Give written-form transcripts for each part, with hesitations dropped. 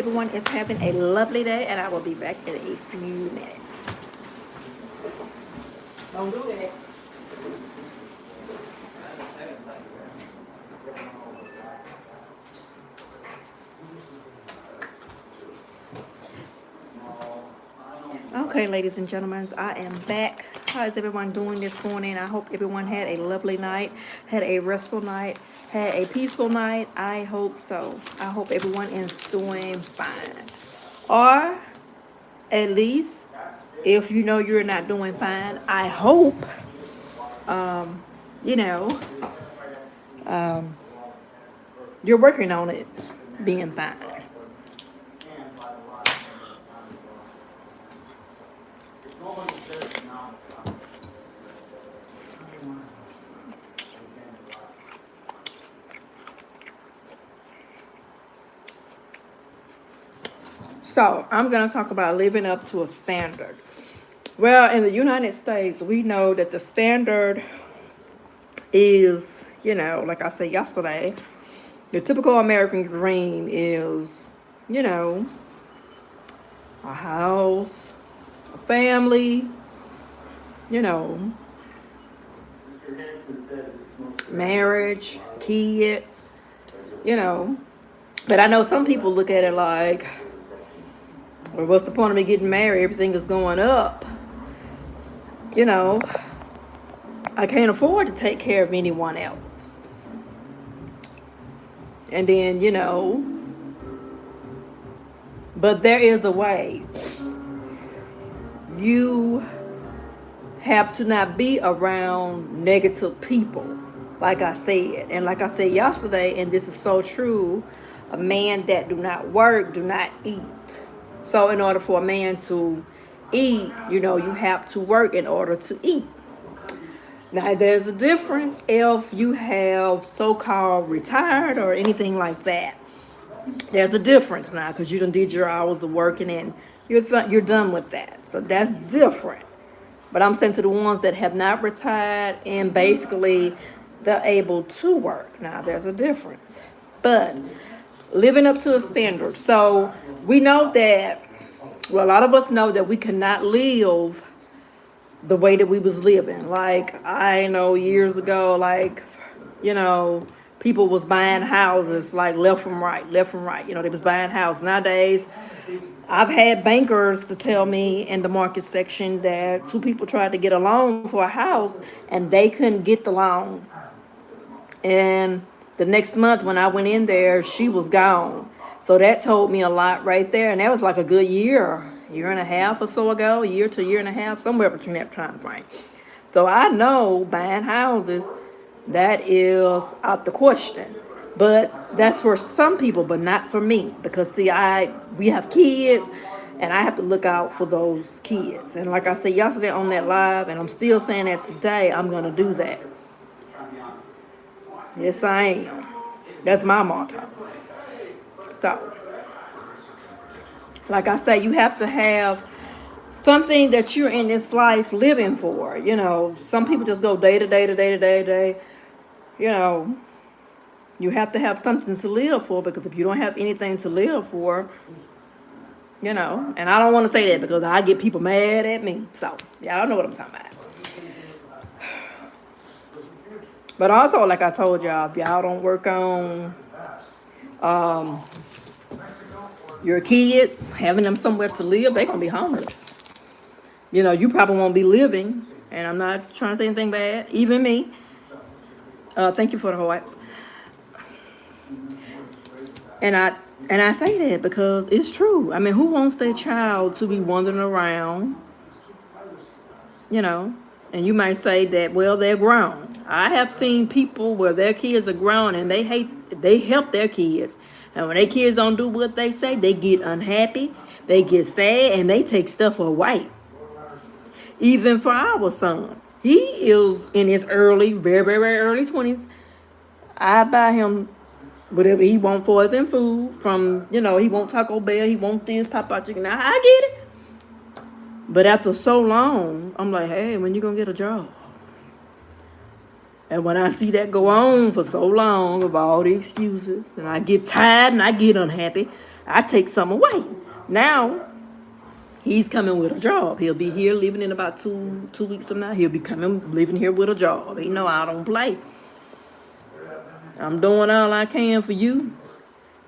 everyone is having a lovely day, and I will be back in a few minutes. Don't do that. Okay, ladies and gentlemen, I am back. How is everyone doing this morning? I hope everyone had a lovely night, had a restful night, had a peaceful night. I hope so. I hope everyone is doing fine. Or at least, if you know you're not doing fine, I hope, um, you know, um, you're working on it being fine. So, I'm going to talk about living up to a standard. Well, in the United States, we know that the standard is, like I said yesterday, the typical American dream is, you know, a house, a family, you know, marriage, kids, you know. But I know some people look at it like, well, what's the point of me getting married? Everything is going up. You know, I can't afford to take care of anyone else. And then, but there is a way. You have to not be around negative people, like I said. And like I said yesterday, and this is so true, a man that do not work, do not eat. So in order for a man to eat, you have to work in order to eat. Now, there's a difference if you have so-called retired or anything like that. There's a difference now because you done did your hours of working and you're done with that. So that's different. But I'm saying to the ones that have not retired and basically they're able to work. Now, there's a difference. But living up to a standard. So we know that, well, a lot of us know that we cannot live the way that we was living. Like, I know years ago, people was buying houses like left from right. They was buying houses. Nowadays, I've had bankers to tell me in the market section that two people tried to get a loan for a house and they couldn't get the loan. And the next month when I went in there, she was gone. So that told me a lot right there. And that was like a good year and a half or so ago, year to year and a half, somewhere between that time frame. So I know buying houses, that is out the question. But that's for some people, but not for me. Because see, we have kids and I have to look out for those kids. And like I said yesterday on that live, and I'm still saying that today, I'm gonna do that. Yes, I am. That's my motto. So, like I say, you have to have something that you're in this life living for. Some people just go day to day to day to day to day. You have to have something to live for, because if you don't have anything to live for, and I don't want to say that because I get people mad at me. So, y'all know what I'm talking about. But also, like I told y'all, if y'all don't work on your kids, having them somewhere to live, they're going to be homeless. You probably won't be living, and I'm not trying to say anything bad, even me. Thank you for the hearts. And I say that because it's true. I mean, who wants their child to be wandering around, and you might say that, well, they're grown. I have seen people where their kids are grown and they help their kids. And when their kids don't do what they say, they get unhappy, they get sad, and they take stuff away. Even for our son, he is in his very, very early 20s. I buy him whatever he wants for his food from, he want Taco Bell, he want this, Popeye chicken. Now, I get it. But after so long, I'm like, hey, when you gonna get a job? And when I see that go on for so long with all the excuses, and I get tired and I get unhappy, I take some away. Now he's coming with a job. He'll be here living in about two weeks from now. He'll be coming living here with a job. He know I don't play. I'm doing all I can for you,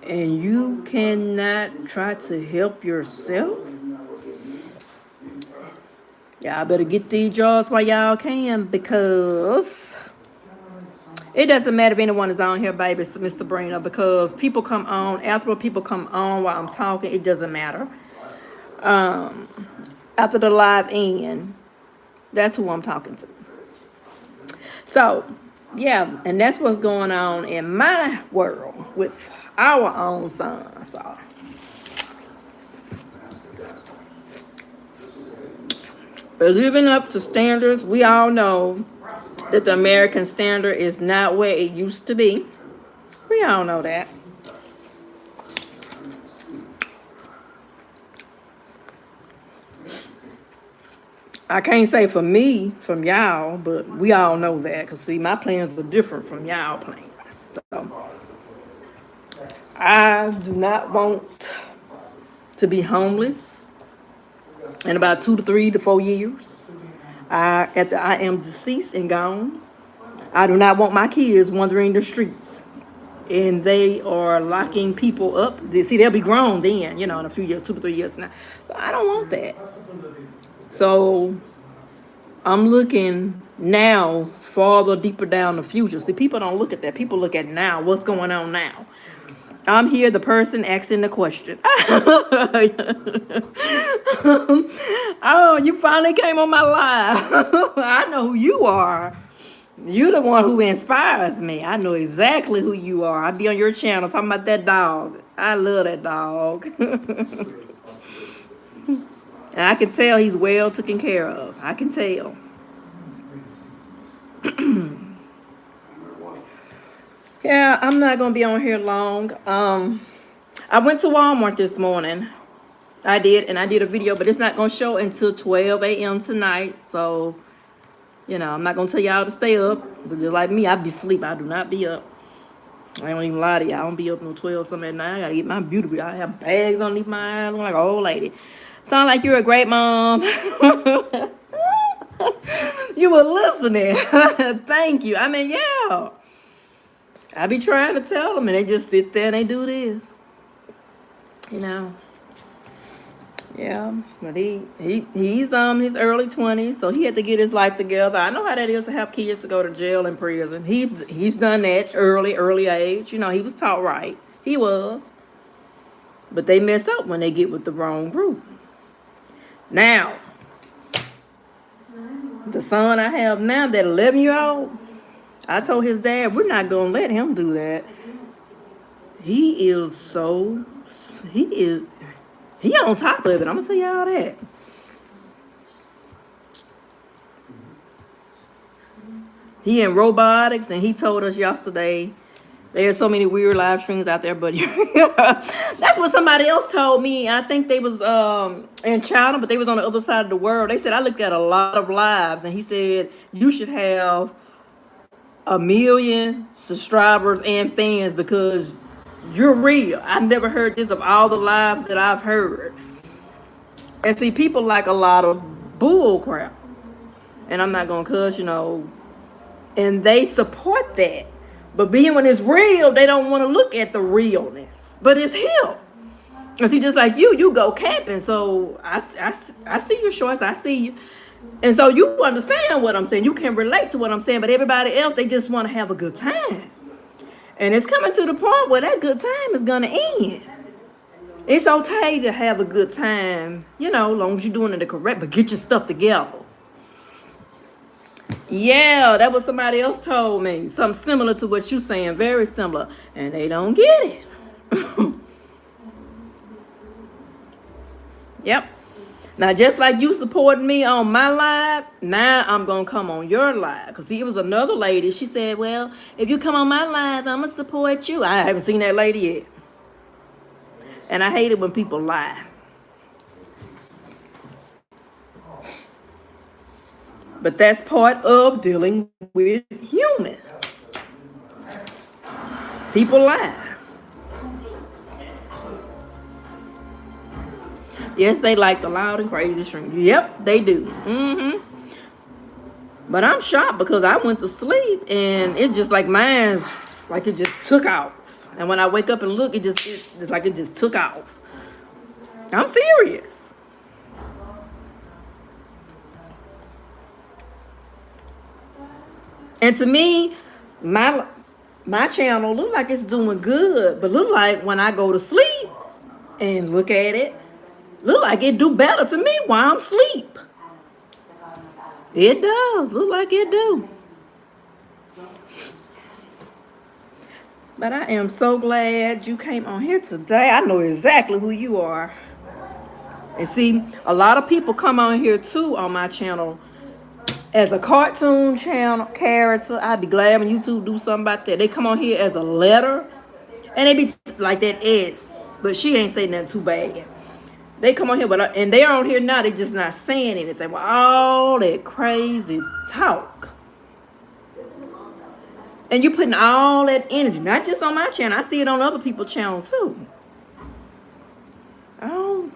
and you cannot try to help yourself. Y'all better get these jobs while y'all can, because it doesn't matter if anyone is on here, baby, Mr. Brina, because people come on, after people come on while I'm talking, it doesn't matter. After the live end, that's who I'm talking to. So, yeah, and that's what's going on in my world with our own son. So, but living up to standards, we all know that the American standard is not where it used to be. We all know that. I can't say for me, from y'all, but we all know that. Because, see, my plans are different from y'all plans. So, I do not want to be homeless in about 2 to 3 to 4 years. After I am deceased and gone, I do not want my kids wandering the streets. And they are locking people up. See, they'll be grown then, in a few years, 2 to 3 years now. But I don't want that. So I'm looking now farther deeper down the future. See, people don't look at that. People look at now, what's going on now. I'm here, the person asking the question. Oh, you finally came on my live. I know who you are. You're the one who inspires me. I know exactly who you are. I be on your channel talking about that dog. I love that dog. And I can tell he's well taken care of. I can tell. Yeah, I'm not going to be on here long. I went to Walmart this morning. I did a video, but it's not going to show until 12 a.m. tonight. So, I'm not going to tell y'all to stay up. But just like me, I be asleep. I do not be up. I don't even lie to y'all. I don't be up no 12 something at night. I got to get my beauty. I have bags underneath my eyes. I'm like an old lady. Sound like you're a great mom. You were listening. Thank you. I mean, yeah. I be trying to tell them, and they just sit there and they do this. Yeah. But he's his early 20s, so he had to get his life together. I know how that is to have kids to go to jail and prison. He's done that early age. He was taught right. He was. But they mess up when they get with the wrong group. Now, the son I have now, that 11-year-old, I told his dad, we're not going to let him do that. He on top of it. I'm going to tell y'all that. He in robotics, and he told us yesterday, there's so many weird live streams out there, but that's what somebody else told me. I think they was in China, but they was on the other side of the world. They said, I looked at a lot of lives, and he said, you should have 1 million subscribers and fans because you're real. I've never heard this of all the lives that I've heard. And see, people like a lot of bull crap. And I'm not going to cuss, and they support that. But being when it's real, they don't want to look at the realness. But it's him. And see, just like you go camping. So I see your shorts. I see you. And so you understand what I'm saying. You can relate to what I'm saying. But everybody else, they just want to have a good time. And it's coming to the point where that good time is going to end. It's okay to have a good time, as long as you're doing it the correct. But get your stuff together. Yeah, that was somebody else told me. Something similar to what you're saying. Very similar. And they don't get it. Yep. Now, just like you supporting me on my live, now I'm going to come on your live. Because it was another lady. She said, well, if you come on my live, I'm going to support you. I haven't seen that lady yet. And I hate it when people lie. But that's part of dealing with humans. People lie. Yes, they like the loud and crazy stream. Yep, they do. But I'm shocked because I went to sleep and it just like mine's like it just took off. And when I wake up and look, just like it just took off. I'm serious. And to me, my channel look like it's doing good, but look like when I go to sleep and look at it, look like it do better to me while I'm asleep. It does. Look like it do. But I am so glad you came on here today. I know exactly who you are. And see, a lot of people come on here too on my channel as a cartoon channel character. I'd be glad when YouTube do something about that. They come on here as a letter and they be like that S, but she ain't saying nothing too bad. They come on here, and they're on here now. They just not saying anything. Well, all that crazy talk, and you putting all that energy, not just on my channel. I see it on other people's channels too. Oh,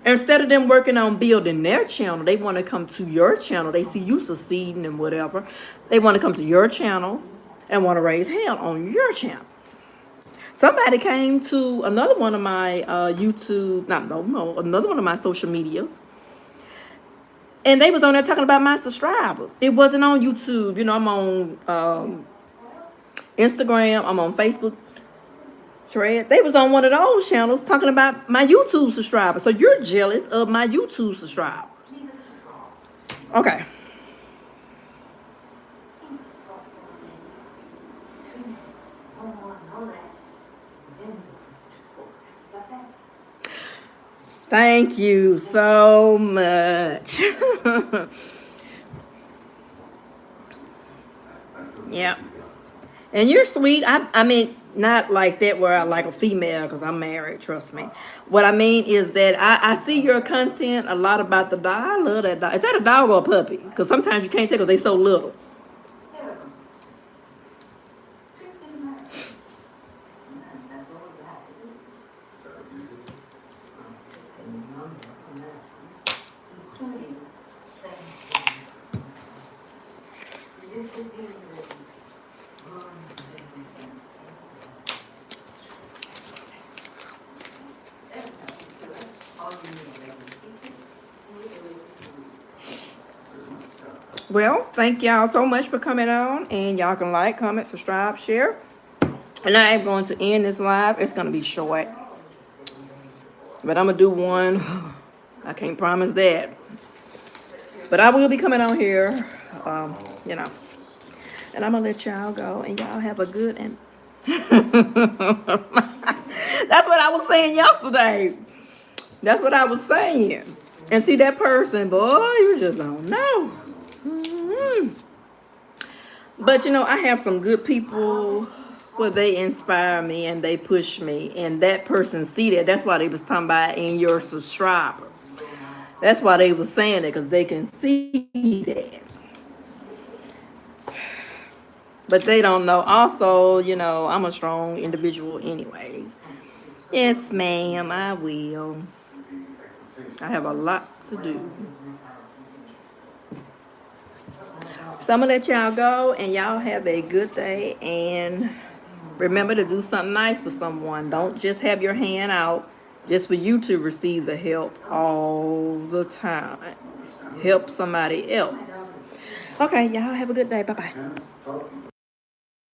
instead of them working on building their channel, they want to come to your channel. They see you succeeding and whatever. They want to come to your channel and want to raise hell on your channel. Somebody came to another one of my another one of my social medias. And they was on there talking about my subscribers. It wasn't on YouTube. I'm on Instagram. I'm on Facebook. Thread. They was on one of those channels talking about my YouTube subscribers. So you're jealous of my YouTube subscribers. Okay. Thank you so much. Yeah. And you're sweet. I mean, not like that where I like a female because I'm married, trust me. What I mean is that I see your content a lot about the dog. I love that dog. Is that a dog or a puppy? Because sometimes you can't tell because they so little. Well, thank y'all so much for coming on. And y'all can like, comment, subscribe, share. And I am going to end this live. It's going to be short. But I'm going to do one. I can't promise that. But I will be coming on here, And I'm going to let y'all go. And y'all have a good and... That's what I was saying yesterday. That's what I was saying. And see that person, boy, you just don't know. But I have some good people where they inspire me and they push me, and that person see that. That's why they was talking about in your subscribers. That's why they was saying it, because they can see that. But they don't know. Also, I'm a strong individual anyways. Yes, ma'am, I will. I have a lot to do. So I'm going to let y'all go, and y'all have a good day. And remember to do something nice for someone. Don't just have your hand out just for you to receive the help all the time. Help somebody else. Okay, y'all have a good day. Bye-bye.